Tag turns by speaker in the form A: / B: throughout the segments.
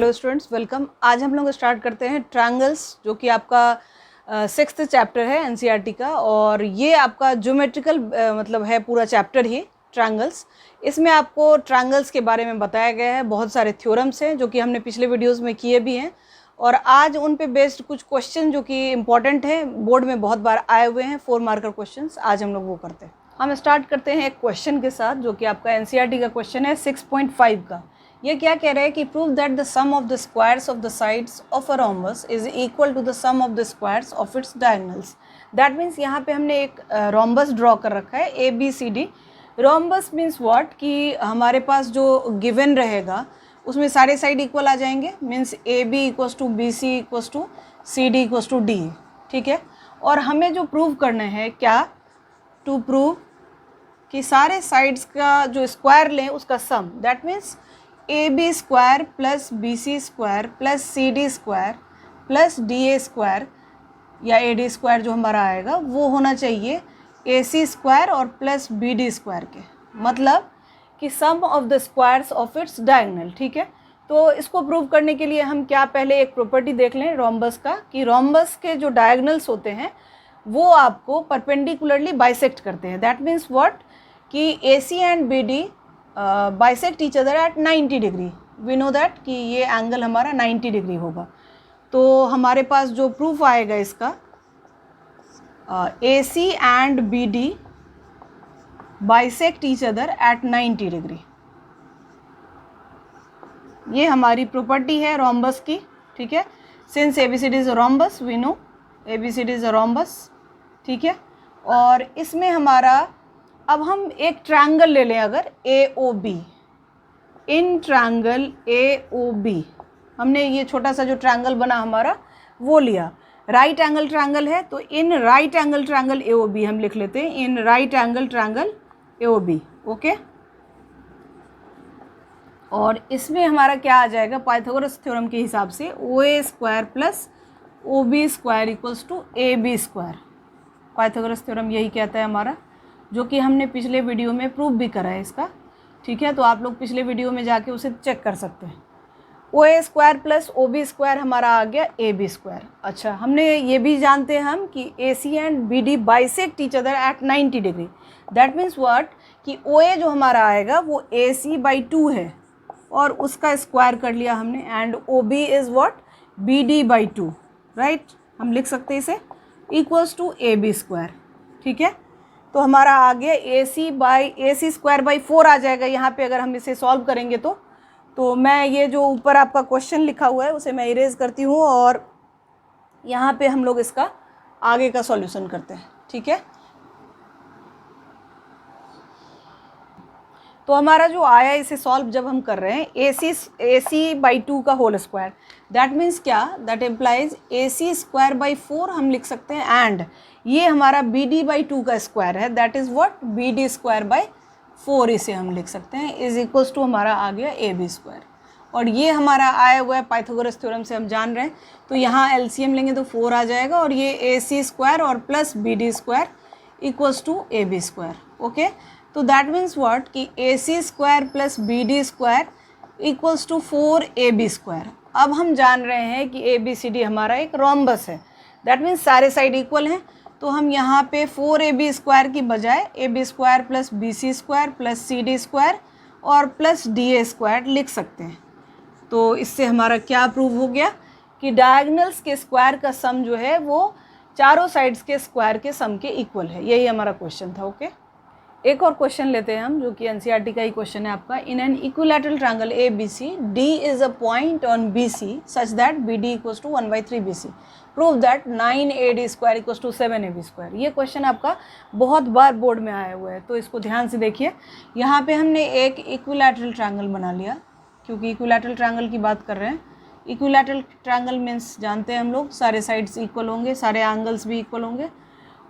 A: Hello students, welcome. आज हम लोग स्टार्ट करते हैं ट्रायंगल्स, जो कि आपका सिक्स्थ चैप्टर है एनसीईआरटी का, और ये आपका ज्योमेट्रिकल मतलब है पूरा चैप्टर ही ट्रायंगल्स। इसमें आपको ट्रायंगल्स के बारे में बताया गया है, बहुत सारे थ्योरम्स हैं जो कि हमने पिछले वीडियोस में किए भी हैं, और आज उन पे बेस्ड कुछ क्वेश्चन जो कि इम्पॉर्टेंट हैं, बोर्ड में बहुत बार आए हुए हैं, 4 मार्कर क्वेश्चन। आज हम लोग वो करते हैं। हम स्टार्ट करते हैं एक क्वेश्चन के साथ, जो कि आपका एनसीईआरटी का क्वेश्चन है 6.5 का। ये क्या कह रहा है कि prove that the sum of the squares of the sides of a rhombus is equal to the sum of the squares of its diagonals. That means यहाँ पे हमने एक रोम्बस ड्रॉ कर रखा है ABCD। रोम्बस मीन्स व्हाट, कि हमारे पास जो गिवन रहेगा उसमें सारे साइड इक्वल आ जाएंगे, means AB equals to BC equals to CD equals to D। ठीक है, और हमें जो प्रूव करना है क्या, टू प्रूव कि सारे साइड्स का जो स्क्वायर लें उसका sum, that means AB square plus BC square plus CD square plus DA square या AD स्क्वायर जो हमारा आएगा वो होना चाहिए AC स्क्वायर और प्लस BD स्क्वायर के, मतलब कि sum of the squares of its diagonal. ठीक है, तो इसको प्रूव करने के लिए हम क्या पहले एक प्रॉपर्टी देख लें रोम्बस का, कि रोम्बस के जो डायगोनल्स होते हैं वो आपको परपेंडिकुलरली बाइसेक्ट करते हैं। दैट मीन्स व्हाट, कि AC and BD bisect each other at 90 degree. We know that कि ये एंगल हमारा 90 डिग्री होगा। तो हमारे पास जो प्रूफ आएगा इसका, AC and BD bisect each other at 90 degree. ये हमारी प्रॉपर्टी है रोम्बस की। ठीक है, since ABCD is a rhombus, we know ABCD is a rhombus. ठीक है, और इसमें हमारा, अब हम एक ट्रायंगल ले लें अगर AOB। इन ट्रायंगल AOB हमने ये छोटा सा जो ट्रायंगल बना हमारा वो लिया, राइट एंगल ट्रायंगल है, तो इन राइट एंगल ट्रायंगल AOB हम लिख लेते हैं, in right angle triangle AOB। Okay, और इसमें हमारा क्या आ जाएगा, पाइथागोरस थ्योरम के हिसाब से OA square plus OB square equals to AB square. Pythagoras theorem यही कहता है हमारा, जो कि हमने पिछले वीडियो में प्रूव भी करा है इसका। ठीक है, तो आप लोग पिछले वीडियो में जाके उसे चेक कर सकते हैं। OA square plus OB square हमारा आ गया AB स्क्वायर। अच्छा, हमने ये भी जानते हैं हम कि AC and BD bisect each other at 90 degree. That means what, कि OA जो हमारा आएगा वो AC/2 है और उसका स्क्वायर कर लिया हमने, and OB is what, BD/2। Right, हम लिख सकते हैं इसे इक्वल्स टू AB स्क्वायर। ठीक है, तो हमारा आ गया AC स्क्वायर बाई 4 आ जाएगा यहाँ पे अगर हम इसे सॉल्व करेंगे तो मैं ये जो ऊपर आपका क्वेश्चन लिखा हुआ है उसे मैं इरेज करती हूँ, और यहाँ पे हम लोग इसका आगे का सॉल्यूशन करते हैं। ठीक है, तो हमारा जो आया इसे सॉल्व जब हम कर रहे हैं AC/2 का होल स्क्वायर, दैट मीन्स क्या, that implies AC square by 4 हम लिख सकते हैं, एंड ये हमारा BD/2 का स्क्वायर है, that is what, BD square by 4 इसे हम लिख सकते हैं, इज इक्वल्स टू हमारा आ गया AB स्क्वायर। और ये हमारा आया हुआ है पाइथागोरस थ्योरम से हम जान रहे हैं, तो यहाँ LCM लेंगे तो 4 आ जाएगा, और ये AC स्क्वायर और plus BD square equals to AB square. Okay, तो दैट मीन्स व्हाट, कि AC square plus BD square equals to 4AB square. अब हम जान रहे हैं कि ABCD हमारा एक रोम्बस है, दैट मीन्स सारे साइड इक्वल हैं, तो हम यहाँ पे 4AB स्क्वायर की बजाय AB square plus BC square plus CD square और प्लस DA स्क्वायर लिख सकते हैं। तो इससे हमारा क्या प्रूव हो गया, कि डायगोनल्स के स्क्वायर का सम जो है वो चारों साइड्स के स्क्वायर के सम के इक्वल है। यही हमारा क्वेश्चन था। ओके, एक और क्वेश्चन लेते हैं हम, जो कि एनसीईआरटी का ही क्वेश्चन है आपका। In an equilateral triangle ABC, D is a point on BC such that BD equals to 1/3 BC। Prove that 9AD square equals to 7AB square. ये क्वेश्चन आपका बहुत बार बोर्ड में आया हुआ है, तो इसको ध्यान से देखिए। यहाँ पे हमने एक इक्विलैटरल ट्रायंगल बना लिया, क्योंकि इक्विलैटरल ट्रायंगल की बात कर रहे हैं। इक्विलैटरल ट्रायंगल मीन्स जानते हैं हम लोग, सारे साइड्स इक्वल होंगे, सारे एंगल्स भी इक्वल होंगे।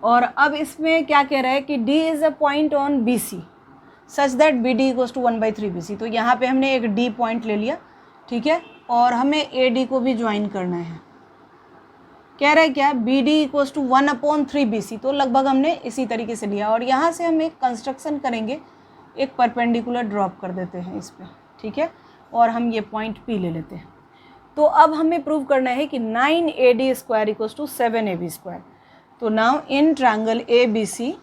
A: और अब इसमें क्या कह रहा है कि D is a point on BC such that BD equals to 1/3 BC। तो यहाँ पे हमने एक D पॉइंट ले लिया। ठीक है, और हमें AD को भी ज्वाइन करना है। कह रहा है क्या, BD इक्वल्स टू 1/3 BC, तो लगभग हमने इसी तरीके से लिया, और यहाँ से हम एक कंस्ट्रक्शन करेंगे, एक परपेंडिकुलर ड्रॉप कर देते हैं इस पर। ठीक है, और हम ये पॉइंट P ले लेते हैं। तो अब हमें प्रूव करना है कि 9AD square equals to 7AB square. तो नाउ इन ट्रायंगल ABC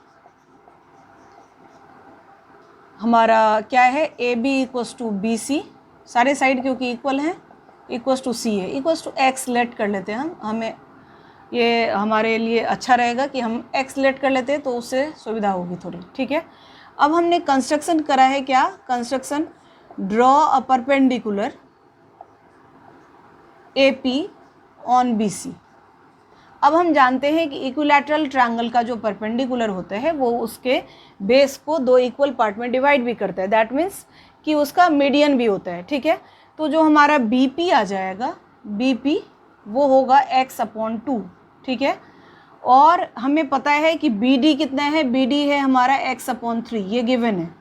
A: हमारा क्या है, AB इक्वल्स टू BC, सारे साइड क्योंकि इक्वल हैं, इक्वल्स टू C है, इक्वल्स टू X लेट कर लेते हैं हम, हमें ये हमारे लिए अच्छा रहेगा कि हम X लेट कर लेते हैं तो उससे सुविधा होगी थोड़ी, ठीक है। अब हमने कंस्ट्रक्शन करा है, क्या construction, draw a perpendicular AP on BC। अब हम जानते हैं कि इक्विलैटरल ट्रायंगल का जो परपेंडिकुलर होता है वो उसके बेस को दो इक्वल पार्ट में डिवाइड भी करता है, दैट मीन्स कि उसका मीडियन भी होता है, ठीक है। तो जो हमारा BP आ जाएगा, BP वो होगा x/2, ठीक है। और हमें पता है कि BD कितना है, BD है हमारा x/3, ये गिवन है,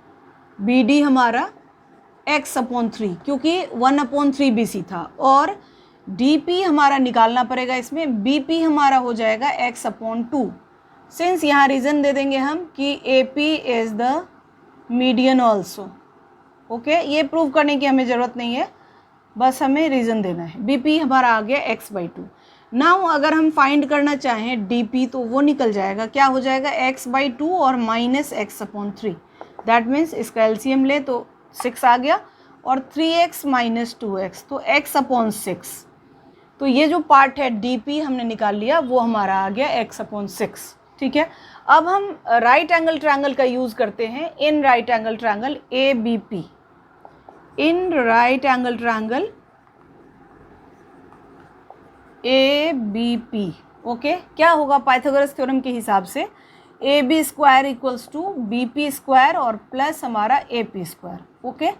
A: BD हमारा x/3 क्योंकि 1/3 BC था। और DP हमारा निकालना पड़ेगा इसमें, BP हमारा हो जाएगा x/2। सिंस यहाँ रीज़न दे देंगे हम कि AP is the median also, okay. ये प्रूव करने की हमें ज़रूरत नहीं है, बस हमें रीज़न देना है। BP हमारा आ गया x/2। नाउ अगर हम फाइंड करना चाहें DP तो वो निकल जाएगा, क्या हो जाएगा, x/2 और माइनस x/3, दैट मीन्स इसका एलसीएम ले तो 6 आ गया, और 3x माइनस 2x तो x/6। तो ये जो पार्ट है DP हमने निकाल लिया, वो हमारा आ गया x/6, ठीक है। अब हम राइट एंगल ट्रायंगल का यूज़ करते हैं in right angle triangle ABP, in right angle triangle ABP, okay. क्या होगा पाइथागोरस थ्योरम के हिसाब से, AB square equals to BP square और प्लस हमारा AP स्क्वायर, ओके।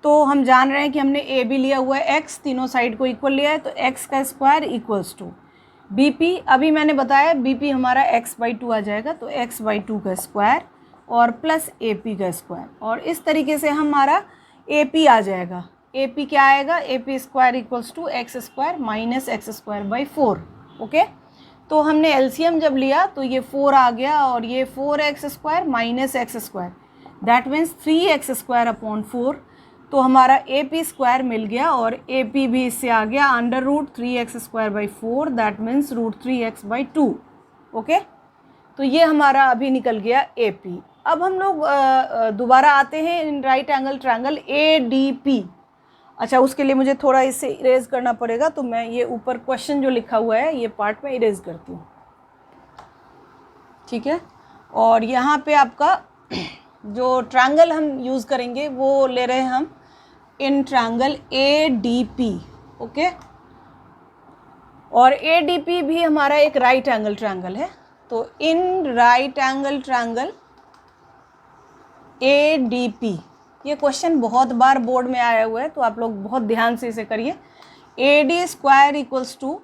A: तो हम जान रहे हैं कि हमने AB लिया हुआ है x, तीनों साइड को इक्वल लिया है, तो x का स्क्वायर इक्वल्स टू BP, अभी मैंने बताया BP हमारा x/2 आ जाएगा, तो x/2 का स्क्वायर और प्लस AP का स्क्वायर, और इस तरीके से हमारा AP आ जाएगा। AP क्या आएगा, AP square equals to x square minus x²/4, okay. तो हमने एलसीएम जब लिया तो ये 4 आ गया, और ये 4x² minus x², that means 3x²/4। तो हमारा AP स्क्वायर मिल गया, और AP भी इससे आ गया √3x²/4, that means √3x/2, okay. तो ये हमारा अभी निकल गया AP। अब हम लोग दोबारा आते हैं in right angle triangle ADP। अच्छा, उसके लिए मुझे थोड़ा इससे इरेज करना पड़ेगा, तो मैं ये ऊपर क्वेश्चन जो लिखा हुआ है ये पार्ट में इरेज करती हूँ, ठीक है। और यहाँ पे आपका जो ट्रायंगल हम यूज़ करेंगे वो ले रहे हैं हम इन ट्रायंगल ADP, ओके। और ADP भी हमारा एक राइट एंगल ट्रायंगल है, तो इन राइट एंगल ट्रायंगल ADP, ये क्वेश्चन बहुत बार बोर्ड में आया हुआ है, तो आप लोग बहुत ध्यान से इसे करिए। AD square equals to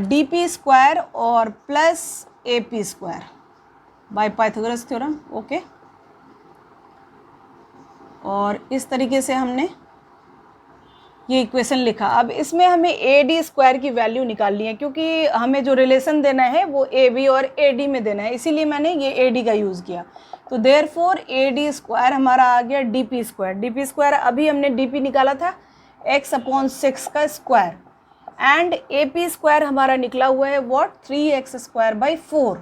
A: DP square और plus AP square by Pythagoras theorem, okay. और इस तरीके से हमने ये इक्वेशन लिखा। अब इसमें हमें AD स्क्वायर की वैल्यू निकालनी है, क्योंकि हमें जो रिलेशन देना है वो AB और AD में देना है, इसीलिए मैंने ये AD का यूज़ किया। तो देयरफॉर AD स्क्वायर हमारा आ गया DP स्क्वायर। DP स्क्वायर अभी हमने DP निकाला था x/6 का स्क्वायर, एंड AP स्क्वायर हमारा निकला हुआ है व्हाट, 3x²/4।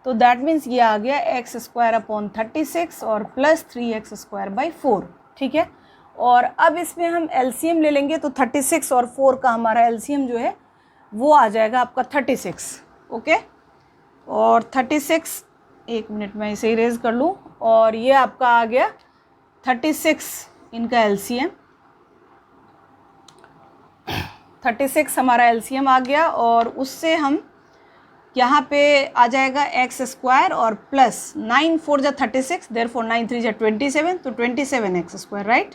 A: तो दैट मीन्स ये आ गया x²/36 और प्लस 3x²/4, ठीक है। और अब इसमें हम एलसीएम ले लेंगे, तो 36 और 4 का हमारा एलसीएम जो है वो आ जाएगा आपका 36, ओके। और 36, एक मिनट में इसे इरेज कर लूँ, और ये आपका आ गया 36 इनका एलसीएम, 36 हमारा एलसीएम आ गया, और उससे हम यहाँ पे आ जाएगा x² और प्लस 9 4 जा 36, देयरफॉर 9 3 जा 27, तो 27x², राइट।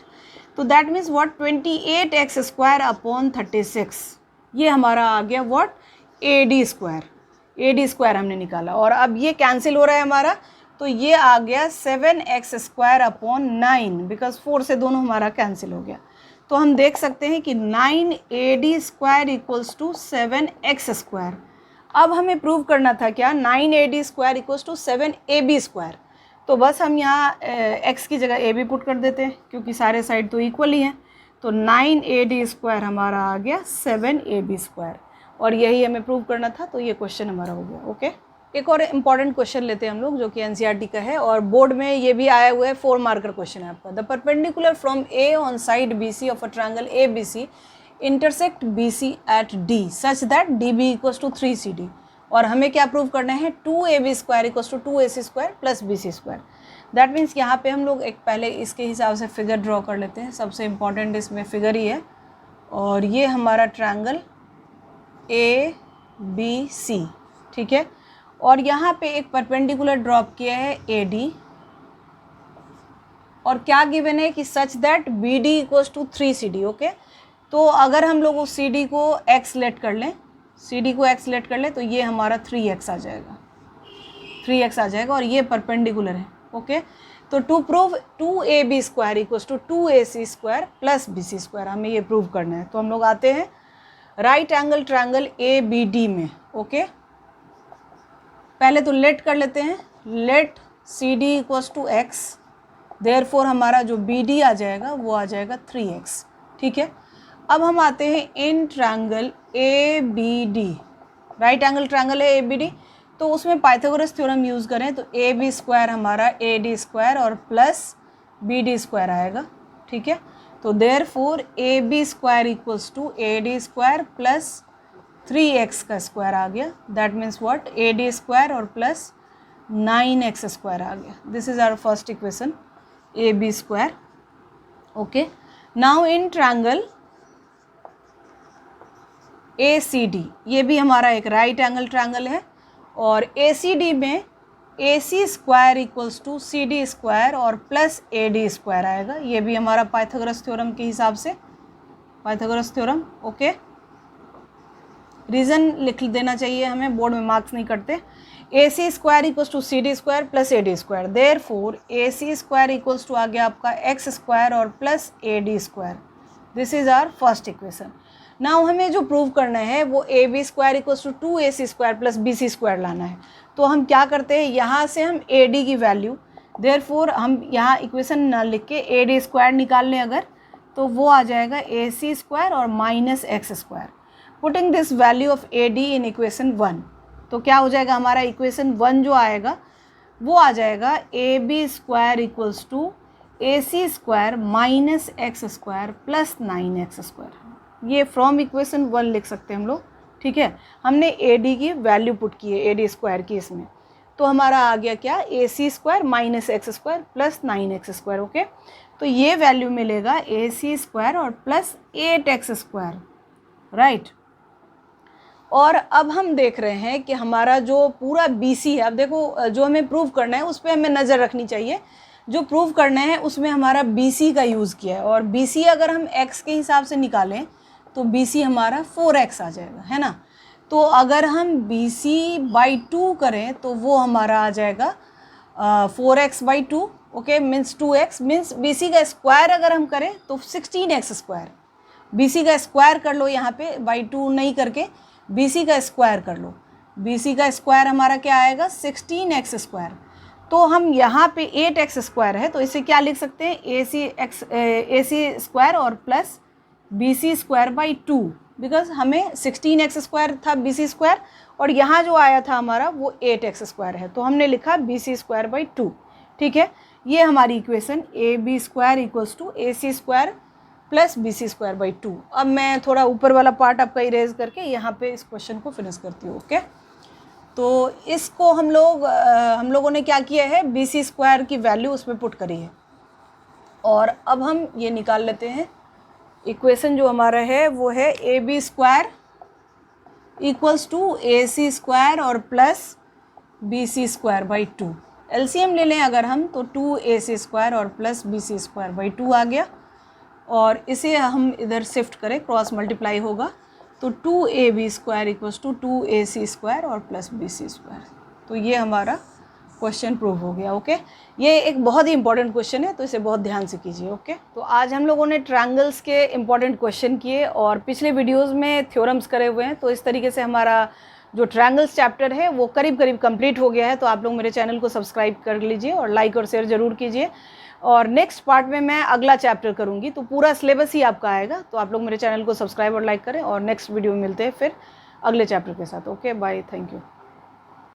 A: तो दैट मीन्स व्हाट, 28x²/36, ये हमारा आ गया what, AD square. AD square हमने निकाला, और अब ये कैंसिल हो रहा है हमारा, तो ये आ गया 7x²/9, बिकॉज 4 से दोनों हमारा कैंसिल हो गया। तो हम देख सकते हैं कि 9AD square equals to 7x²। अब हमें प्रूव करना था क्या, 9AD square equals to 7AB square. तो बस हम यहाँ x की जगह AB पुट कर देते हैं, क्योंकि सारे साइड तो इक्वल ही हैं। तो 9AD² हमारा आ गया 7AB², और यही हमें प्रूव करना था, तो ये क्वेश्चन हमारा हो गया। ओके, एक और इम्पॉर्टेंट क्वेश्चन लेते हैं हम लोग, जो कि एनसीईआरटी का है और बोर्ड में ये भी आया हुआ है, 4 मार्कर क्वेश्चन है आपका। The perpendicular from A on side BC of a triangle ABC intersect BC at D such that DB equals to 3CD, और हमें क्या प्रूव करना है, 2AB² equals to 2AC² plus BC²। That means यहाँ पे हम लोग एक पहले इसके हिसाब से फिगर ड्रॉ कर लेते हैं, सबसे इम्पॉर्टेंट इसमें फिगर ही है। और ये हमारा ट्रायंगल ABC, ठीक है, और यहाँ पे एक परपेंडिकुलर ड्रॉप किया है AD, और क्या गिवन है कि such that BD equals to 3CD। Okay, तो अगर हम लोग उस CD को x लेट कर लें, CD को x लेट कर लें, तो ये हमारा 3x आ जाएगा, 3x आ जाएगा, और ये परपेंडिकुलर है। ओके, तो to prove 2AB² equals to 2AC² plus BC², हमें ये प्रूव करना है। तो हम लोग आते हैं राइट एंगल ट्रायंगल ABD में। ओके, पहले तो लेट कर लेते हैं, let CD equals to x, therefore हमारा जो BD आ जाएगा वो आ जाएगा 3x, ठीक है। अब हम आते हैं in triangle ABD, right angle triangle है ABD, तो उसमें पाइथागोरस थ्योरम यूज़ करें तो AB² हमारा AD² और प्लस BD² आएगा, ठीक है। तो therefore AB² equals to AD² plus 3x का स्क्वायर आ गया, दैट मीन्स व्हाट, AD² और प्लस 9x² आ गया। This is our first equation AB²। Okay, now in triangle ACD, ये भी हमारा एक राइट एंगल ट्रायंगल है, और ACD में AC² इक्वल्स टू CD² और प्लस AD² आएगा, ये भी हमारा पाइथागोरस थ्योरम के हिसाब से, पाइथागोरस थ्योरम। ओके, रीज़न लिख देना चाहिए हमें, बोर्ड में मार्क्स नहीं करते। AC² equals to CD² plus AD², therefore AC² equals to आ गया आपका x² और plus AD²। This is our first equation. Now हमें जो प्रूव करना है वो AB² equals to 2AC² plus BC² लाना है। तो हम क्या करते हैं, यहाँ से हम AD की वैल्यू, देयरफॉर हम यहाँ इक्वेशन ना लिख के AD² निकाल लें अगर, तो वो आ जाएगा AC² और minus x²। Putting this value of AD in equation 1, तो क्या हो जाएगा हमारा इक्वेशन 1 जो आएगा वो आ जाएगा AB² equals to AC² minus x² plus 9x²। ये फ्रॉम इक्वेशन 1 लिख सकते हैं हम लोग, ठीक है। हमने AD की वैल्यू पुट की है AD² की इसमें, तो हमारा आ गया क्या, AC² minus x² plus 9x²। Okay, तो ये वैल्यू मिलेगा AC² और प्लस 8x², राइट। और अब हम देख रहे हैं कि हमारा जो पूरा BC है, अब देखो जो हमें प्रूव करना है उस पर हमें नज़र रखनी चाहिए। जो प्रूव करना है उसमें हमारा BC का यूज़ किया है, और BC अगर हम x के हिसाब से निकालें तो BC हमारा 4x आ जाएगा, है ना। तो अगर हम BC/2 करें तो वो हमारा आ जाएगा 4x/2। Okay, means 2x, means BC का स्क्वायर अगर हम करें तो 16x²। BC का स्क्वायर कर लो, यहाँ पे /2 नहीं करके BC का स्क्वायर कर लो। BC का स्क्वायर हमारा क्या आएगा, 16x²। तो हम यहाँ पे 8x² है, तो इसे क्या लिख सकते हैं, AC² और प्लस BC²/2, बिकॉज हमें 16x² था BC² और यहाँ जो आया था हमारा वो 8x² है, तो हमने लिखा BC²/2, ठीक है। ये हमारी equation AB² equals to AC² plus BC²/2। अब मैं थोड़ा ऊपर वाला पार्ट आपका इरेज करके यहाँ पे इस क्वेश्चन को फिनिश करती हूँ। ओके, तो इसको हम लोगों ने क्या किया है, BC² की वैल्यू उसमें पुट करी है, और अब हम ये निकाल लेते हैं। इक्वेशन जो हमारा है वो है AB² इक्वल्स टू AC² और प्लस BC²/2। LCM ले लें अगर हम, तो 2AC² और प्लस BC²/2 आ गया, और इसे हम इधर शिफ्ट करें, क्रॉस मल्टीप्लाई होगा, तो 2AB² इक्वल्स टू 2AC² और प्लस BC²। तो ये हमारा क्वेश्चन प्रूव हो गया। ओके, ये एक बहुत ही इंपॉर्टेंट क्वेश्चन है, तो इसे बहुत ध्यान से कीजिए। ओके, तो आज हम लोगों ने ट्रायंगल्स के इंपॉर्टेंट क्वेश्चन किए और पिछले वीडियोस में थ्योरम्स करे हुए हैं, तो इस तरीके से हमारा जो ट्रायंगल्स चैप्टर है वो करीब करीब कंप्लीट हो गया है। तो आप लोग मेरे चैनल को सब्सक्राइब कर लीजिए और लाइक और शेयर ज़रूर कीजिए, और नेक्स्ट पार्ट में मैं अगला चैप्टर करूँगी, तो पूरा सिलेबस ही आपका आएगा। तो आप लोग मेरे चैनल को सब्सक्राइब और लाइक करें, और नेक्स्ट वीडियो में मिलते हैं फिर अगले चैप्टर के साथ। Okay bye, thank you.